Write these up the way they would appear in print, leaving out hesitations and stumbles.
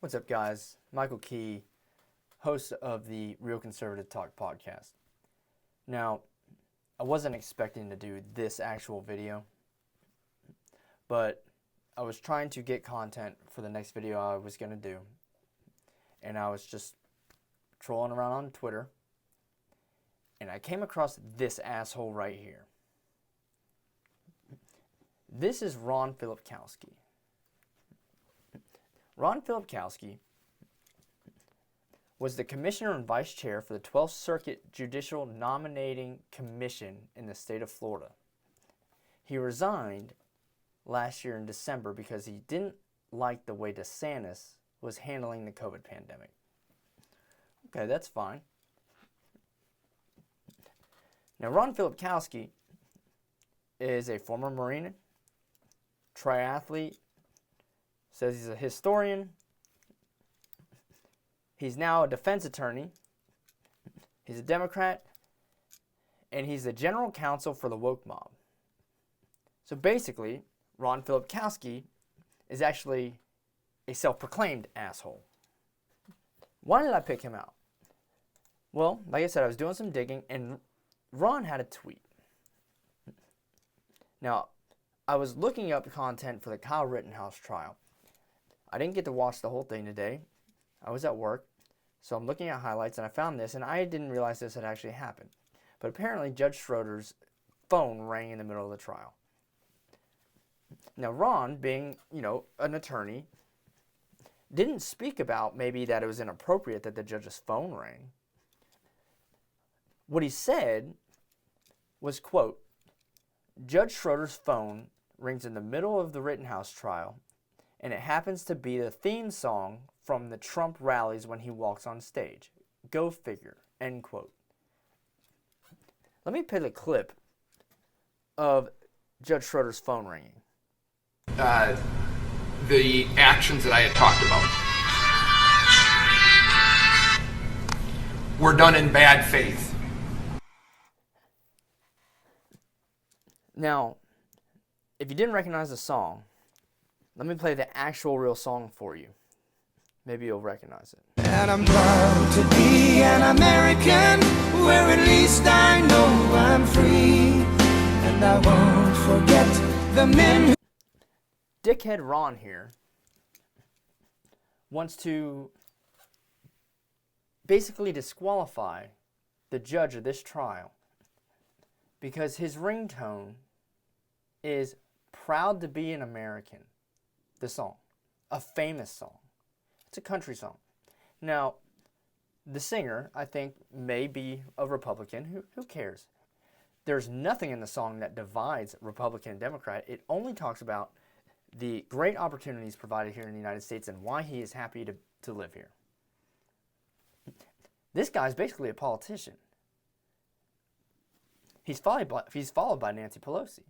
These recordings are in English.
What's up, guys? Michael Key, host of the Real Conservative Talk podcast. Now, I wasn't expecting to do this actual video, but I was trying to get content for the next video I was going to do, and I was just trolling around on Twitter, and I came across this asshole right here. This is Ron Philipkowski. Ron Philipkowski was the commissioner and vice chair for the 12th Circuit Judicial Nominating Commission in the state of Florida. He resigned last year in December because he didn't like the way DeSantis was handling the COVID pandemic. Okay, that's fine. Now, Ron Philipkowski is a former Marine, triathlete, says he's a historian. He's now a defense attorney. He's a Democrat. And he's the general counsel for the woke mob. So basically, Ron Philipkowski is actually a self-proclaimed asshole. Why did I pick him out? Well, like I said, I was doing some digging, and Ron had a tweet. Now, I was looking up content for the Kyle Rittenhouse trial. I didn't get to watch the whole thing today. I was at work, so I'm looking at highlights, and I found this, and I didn't realize this had actually happened. But apparently, Judge Schroeder's phone rang in the middle of the trial. Now, Ron, being, an attorney, didn't speak about maybe that it was inappropriate that the judge's phone rang. What he said was, quote, Judge Schroeder's phone rings in the middle of the Rittenhouse trial, and it happens to be the theme song from the Trump rallies when he walks on stage. Go figure, end quote. Let me play the clip of Judge Schroeder's phone ringing. The actions that I had talked about were done in bad faith. Now, if you didn't recognize the song, let me play the actual real song for you. Maybe you'll recognize it. And I'm proud to be an American, where at least I know I'm free. And I won't forget the men who... Dickhead Ron here wants to basically disqualify the judge of this trial because his ringtone is Proud to be an American. The song. A famous song. It's a country song. Now, the singer, I think, may be a Republican. Who cares? There's nothing in the song that divides Republican and Democrat. It only talks about the great opportunities provided here in the United States and why he is happy to live here. This guy's basically a politician. He's followed by Nancy Pelosi.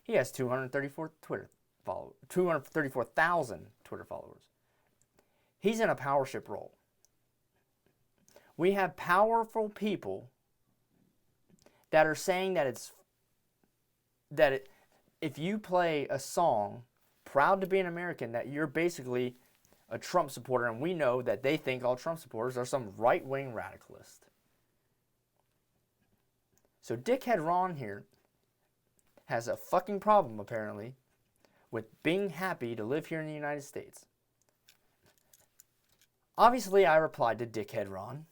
He has 234,000 Twitter followers. He's in a powership role. We have powerful people that are saying if you play a song, Proud to be an American, that you're basically a Trump supporter, and we know that they think all Trump supporters are some right-wing radicalist. So dickhead Ron here has a fucking problem, apparently, with being happy to live here in the United States. Obviously, I replied to dickhead Ron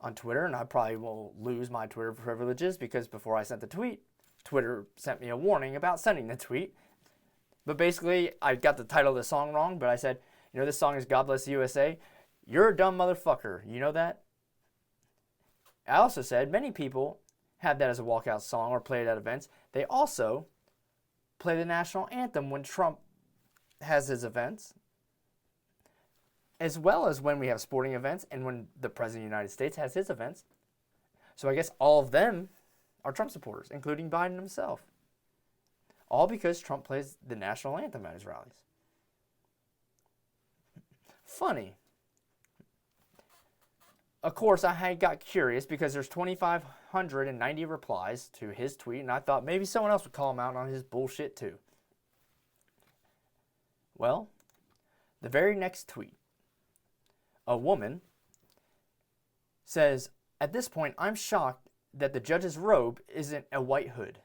on Twitter, and I probably will lose my Twitter privileges because before I sent the tweet, Twitter sent me a warning about sending the tweet. But basically, I got the title of the song wrong, but I said, this song is Godless USA. You're a dumb motherfucker. You know that? I also said many people have that as a walkout song or play it at events. They also play the national anthem when Trump has his events, as well as when we have sporting events and when the President of the United States has his events. So I guess all of them are Trump supporters, including Biden himself. All because Trump plays the national anthem at his rallies. Funny. Of course, I got curious because there's 2,590 replies to his tweet, and I thought maybe someone else would call him out on his bullshit too. Well, The very next tweet, a woman says, "At this point, I'm shocked that the judge's robe isn't a white hood."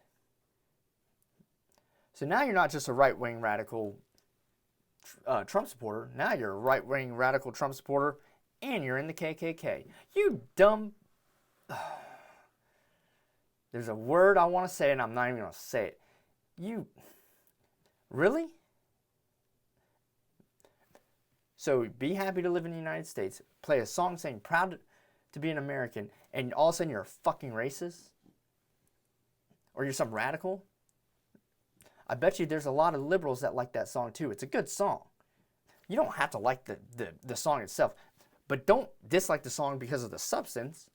So now you're not just a right-wing radical Trump supporter. Now you're a right-wing radical Trump supporter, and you're in the KKK. You dumb... There's a word I want to say, and I'm not even going to say it. You... Really? So be happy to live in the United States. Play a song saying proud to be an American, and all of a sudden you're a fucking racist? Or you're some radical? I bet you there's a lot of liberals that like that song too. It's a good song. You don't have to like the song itself, but don't dislike the song because of the substance.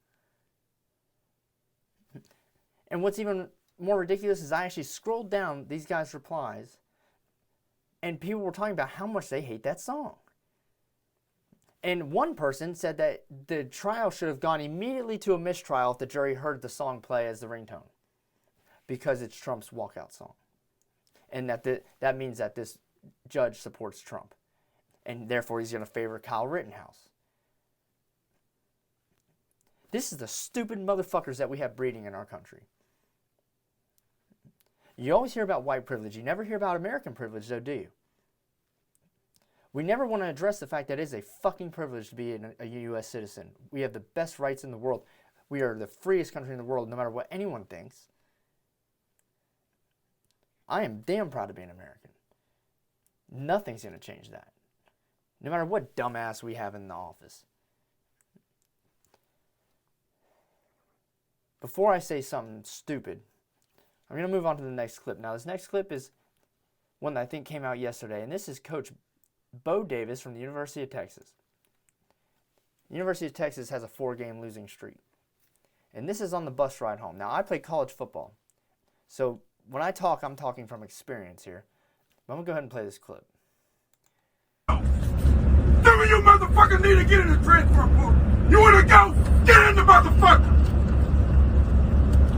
And what's even more ridiculous is I actually scrolled down these guys' replies, and people were talking about how much they hate that song. And one person said that the trial should have gone immediately to a mistrial if the jury heard the song play as the ringtone, because it's Trump's walkout song. And that means that this judge supports Trump. And therefore he's going to favor Kyle Rittenhouse. This is the stupid motherfuckers that we have breeding in our country. You always hear about white privilege. You never hear about American privilege, though, do you? We never want to address the fact that it is a fucking privilege to be a U.S. citizen. We have the best rights in the world. We are the freest country in the world, no matter what anyone thinks. I am damn proud to be an American. Nothing's going to change that. No matter what dumbass we have in the office. Before I say something stupid, I'm going to move on to the next clip. Now, this next clip is one that I think came out yesterday, and this is Coach Bo Davis from the University of Texas. The University of Texas has a 4-game losing streak. And this is on the bus ride home. Now, I play college football, so when I talk, I'm talking from experience here. But I'm going to go ahead and play this clip. Some of you motherfuckers need to get in the transfer portal. You want to go? Get in the motherfucker.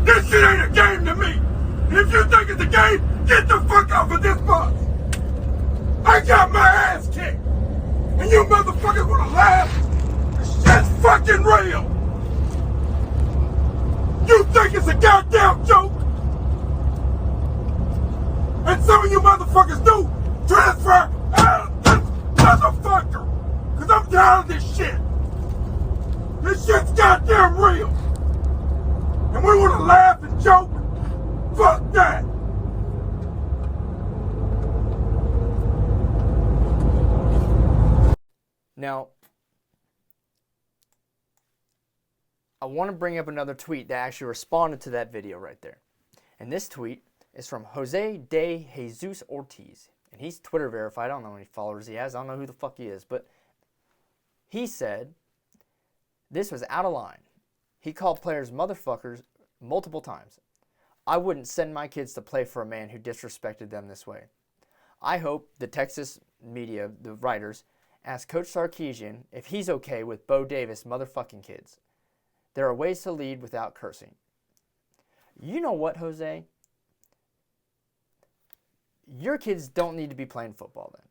This shit ain't a game to me. And if you think it's a game, get the fuck off of this bus. I got my ass kicked. And you motherfuckers want to laugh? This shit's fucking real. You think it's a goddamn joke? And some of you motherfuckers do transfer out of this motherfucker. Cause I'm tired of this shit. This shit's goddamn real. And we wanna laugh and joke? Fuck that. Now, I want to bring up another tweet that actually responded to that video right there. And this tweet is from Jose de Jesus Ortiz. And he's Twitter verified. I don't know how many followers he has. I don't know who the fuck he is. But he said this was out of line. He called players motherfuckers multiple times. I wouldn't send my kids to play for a man who disrespected them this way. I hope the Texas media, the writers, ask Coach Sarkisian if he's okay with Bo Davis motherfucking kids. There are ways to lead without cursing. You know what, Jose? Your kids don't need to be playing football then.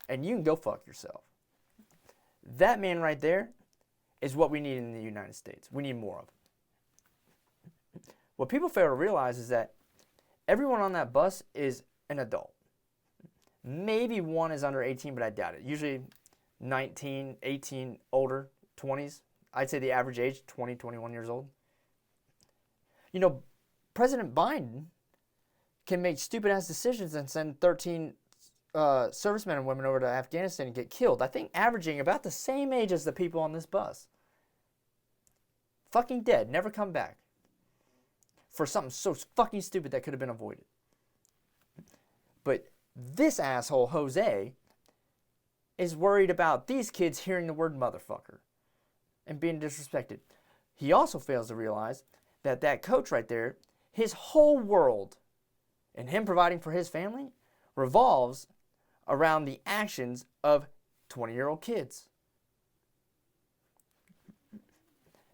And you can go fuck yourself. That man right there is what we need in the United States. We need more of. What people fail to realize is that everyone on that bus is an adult. Maybe one is under 18, but I doubt it. Usually 19, 18, older, 20s. I'd say the average age, 20, 21 years old. You know, President Biden can make stupid-ass decisions and send 13 servicemen and women over to Afghanistan and get killed. I think averaging about the same age as the people on this bus. Fucking dead, never come back. For something so fucking stupid that could have been avoided. But this asshole, Jose, is worried about these kids hearing the word motherfucker and being disrespected. He also fails to realize that that coach right there, his whole world, and him providing for his family, revolves around the actions of 20-year-old kids.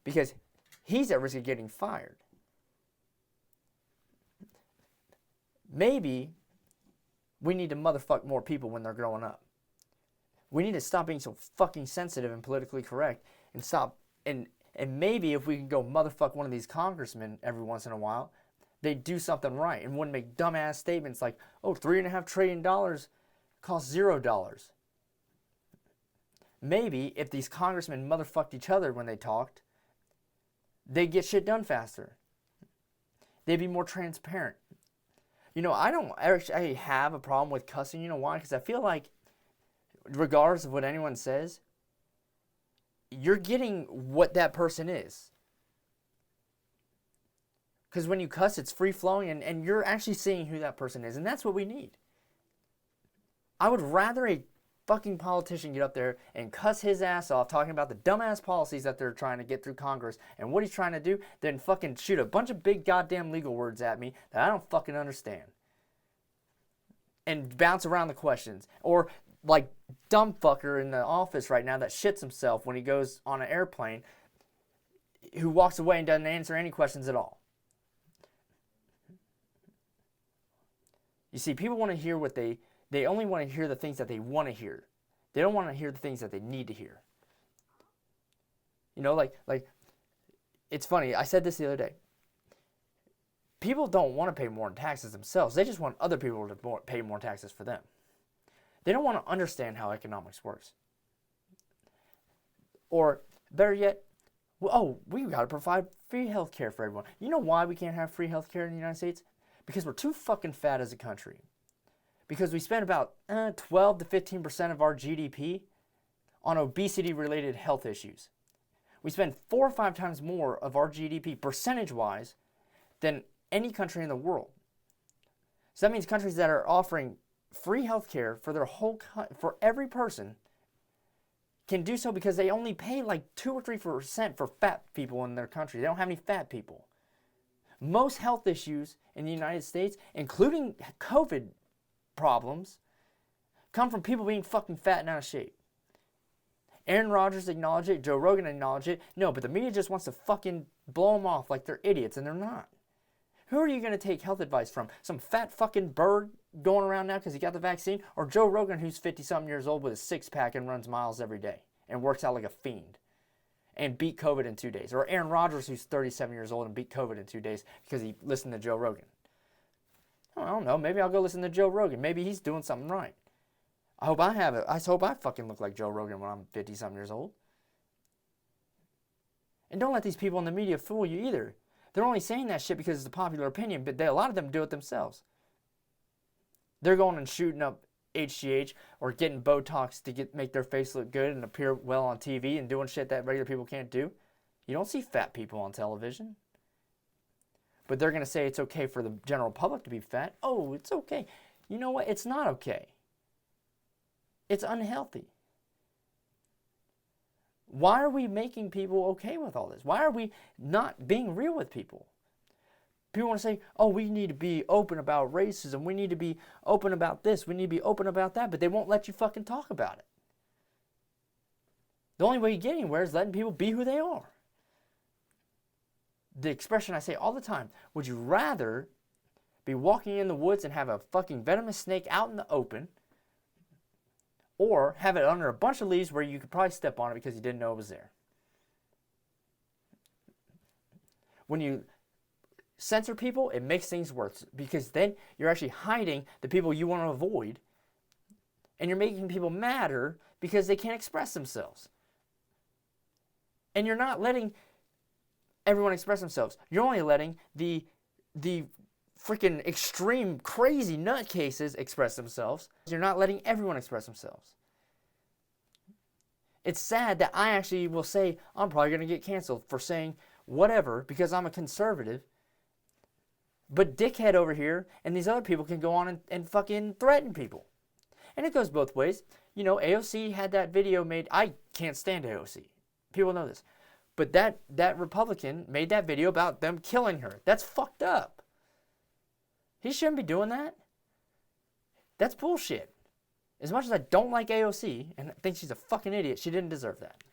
Because he's at risk of getting fired. Maybe we need to motherfuck more people when they're growing up. We need to stop being so fucking sensitive and politically correct and stop. And maybe if we can go motherfuck one of these congressmen every once in a while, they do something right and wouldn't make dumbass statements like, oh, $3.5 trillion costs $0. Maybe if these congressmen motherfucked each other when they talked, they'd get shit done faster. They'd be more transparent. You know, I don't actually have a problem with cussing. You know why? Because I feel like, regardless of what anyone says, you're getting what that person is. Because when you cuss, it's free-flowing, and you're actually seeing who that person is, and that's what we need. I would rather a fucking politician get up there and cuss his ass off talking about the dumbass policies that they're trying to get through Congress and what he's trying to do than fucking shoot a bunch of big goddamn legal words at me that I don't fucking understand. And bounce around the questions. Or like dumb fucker in the office right now that shits himself when he goes on an airplane, who walks away and doesn't answer any questions at all. You see, people want to hear what they only want to hear the things that they want to hear. They don't want to hear the things that they need to hear. You know, like it's funny. I said this the other day. People don't want to pay more in taxes themselves. They just want other people to pay more taxes for them. They don't want to understand how economics works. Or better yet, we got to provide free health care for everyone. You know why we can't have free health care in the United States? Because we're too fucking fat as a country. Because we spend about 12 to 15% of our GDP on obesity-related health issues. We spend 4 or 5 times more of our GDP percentage-wise than any country in the world. So that means countries that are offering free health care for their for every person can do so because they only pay like 2 or 3% for fat people in their country. They don't have any fat people. Most health issues in the United States, including COVID problems, come from people being fucking fat and out of shape. Aaron Rodgers acknowledged it, Joe Rogan acknowledged it. No, but the media just wants to fucking blow them off like they're idiots, and they're not. Who are you going to take health advice from? Some fat fucking bird going around now because he got the vaccine? Or Joe Rogan, who's 50-something years old with a six-pack and runs miles every day and works out like a fiend and beat COVID in 2 days? Or Aaron Rodgers, who's 37 years old and beat COVID in 2 days because he listened to Joe Rogan? I don't know. Maybe I'll go listen to Joe Rogan. Maybe he's doing something right. I hope I have it. I hope I fucking look like Joe Rogan when I'm 50-something years old. And don't let these people in the media fool you either. They're only saying that shit because it's the popular opinion, but a lot of them do it themselves. They're going and shooting up HGH or getting Botox to make their face look good and appear well on TV and doing shit that regular people can't do. You don't see fat people on television. But they're going to say it's okay for the general public to be fat. Oh, it's okay. You know what? It's not okay. It's unhealthy. Why are we making people okay with all this? Why are we not being real with people? People want to say, oh, we need to be open about racism. We need to be open about this. We need to be open about that. But they won't let you fucking talk about it. The only way you get anywhere is letting people be who they are. The expression I say all the time, would you rather be walking in the woods and have a fucking venomous snake out in the open, or have it under a bunch of leaves where you could probably step on it because you didn't know it was there? When you censor people, it makes things worse because then you're actually hiding the people you want to avoid, and you're making people madder because they can't express themselves. And you're not letting everyone express themselves. You're only letting the freaking extreme crazy nutcases express themselves. You're not letting everyone express themselves. It's sad that I actually will say I'm probably going to get canceled for saying whatever because I'm a conservative. But dickhead over here and these other people can go on and fucking threaten people. And it goes both ways. You know, AOC had that video made. I can't stand AOC. People know this. But that Republican made that video about them killing her. That's fucked up. He shouldn't be doing that. That's bullshit. As much as I don't like AOC and think she's a fucking idiot, she didn't deserve that.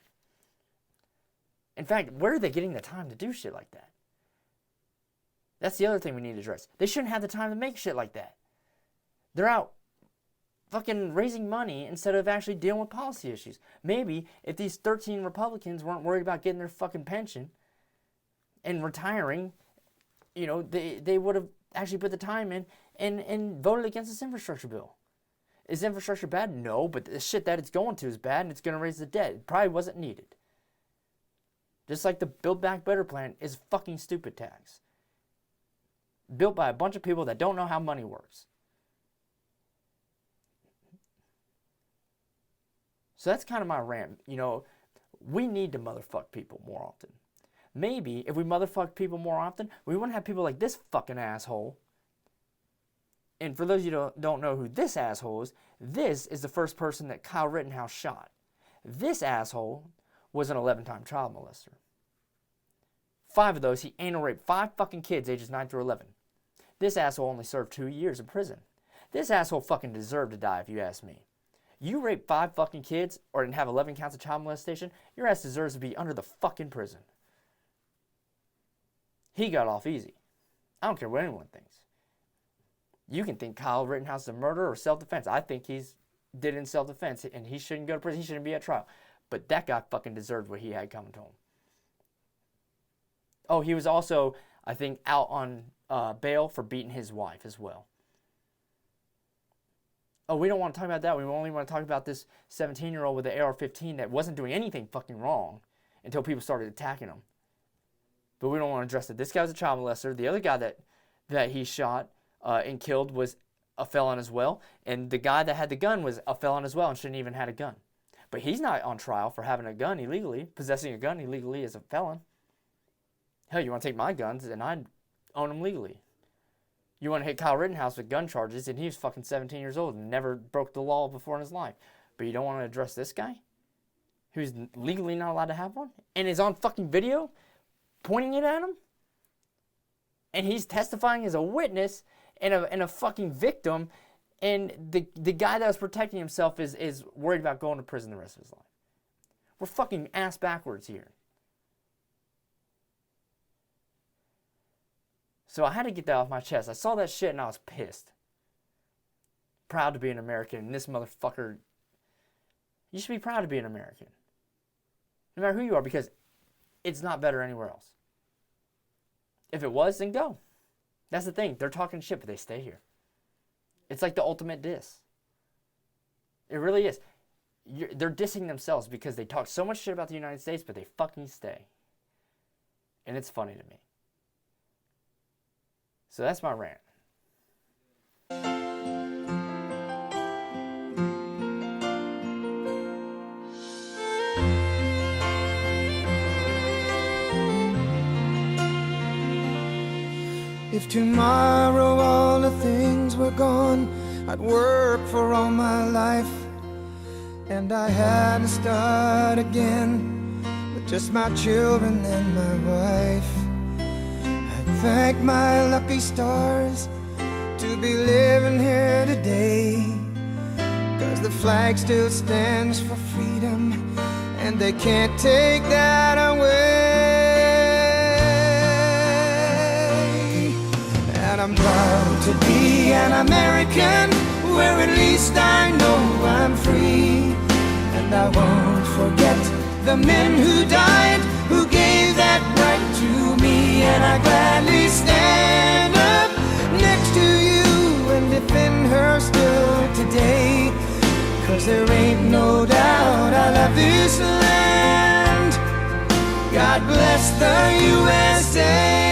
In fact, where are they getting the time to do shit like that? That's the other thing we need to address. They shouldn't have the time to make shit like that. They're out fucking raising money instead of actually dealing with policy issues. Maybe if these 13 Republicans weren't worried about getting their fucking pension and retiring, you know, they would have actually put the time in and voted against this infrastructure bill. Is infrastructure bad? No, but the shit that it's going to is bad, and it's going to raise the debt. It probably wasn't needed. Just like the Build Back Better plan is fucking stupid tax. Built by a bunch of people that don't know how money works. So that's kind of my rant. You know, we need to motherfuck people more often. Maybe if we motherfuck people more often, we wouldn't have people like this fucking asshole. And for those of you who don't know who this asshole is, this is the first person that Kyle Rittenhouse shot. This asshole was an 11-time child molester. 5 of those, he anal raped 5 fucking kids ages 9 through 11. This asshole only served 2 years in prison. This asshole fucking deserved to die if you ask me. You rape 5 fucking kids or have 11 counts of child molestation, your ass deserves to be under the fucking prison. He got off easy. I don't care what anyone thinks. You can think Kyle Rittenhouse is a murderer or self-defense. I think he's did it in self-defense, and he shouldn't go to prison. He shouldn't be at trial. But that guy fucking deserved what he had coming to him. Oh, he was also, I think, out on bail for beating his wife as well. Oh, we don't want to talk about that. We only want to talk about this 17-year-old with the AR-15 that wasn't doing anything fucking wrong until people started attacking him. But we don't want to address it. This guy was a child molester. The other guy that he shot and killed was a felon as well. And the guy that had the gun was a felon as well and shouldn't even had a gun. But he's not on trial for having a gun illegally. Possessing a gun illegally is a felon. Hell, you want to take my guns and I own them legally. You want to hit Kyle Rittenhouse with gun charges and he was fucking 17 years old and never broke the law before in his life. But you don't want to address this guy? Who's legally not allowed to have one? And is on fucking video pointing it at him? And he's testifying as a witness and a fucking victim, and the guy that was protecting himself is worried about going to prison the rest of his life. We're fucking ass backwards here. So I had to get that off my chest. I saw that shit and I was pissed. Proud to be an American, and this motherfucker, you should be proud to be an American. No matter who you are, because it's not better anywhere else. If it was, then go. That's the thing. They're talking shit, but they stay here. It's like the ultimate diss. It really is. They're dissing themselves because they talk so much shit about the United States, but they fucking stay. And it's funny to me. So that's my rant. If tomorrow all the things were gone, I'd work for all my life, and I had to start again with just my children and my wife. I'd thank my lucky stars to be living here today, 'cause the flag still stands for freedom, and they can't take that away. And I'm proud to be an American, where at least I know I'm free. And I won't forget the men who died, who gave that right to me. And I gladly stand up next to you and defend her still today, 'cause there ain't no doubt I love this land. God bless the USA.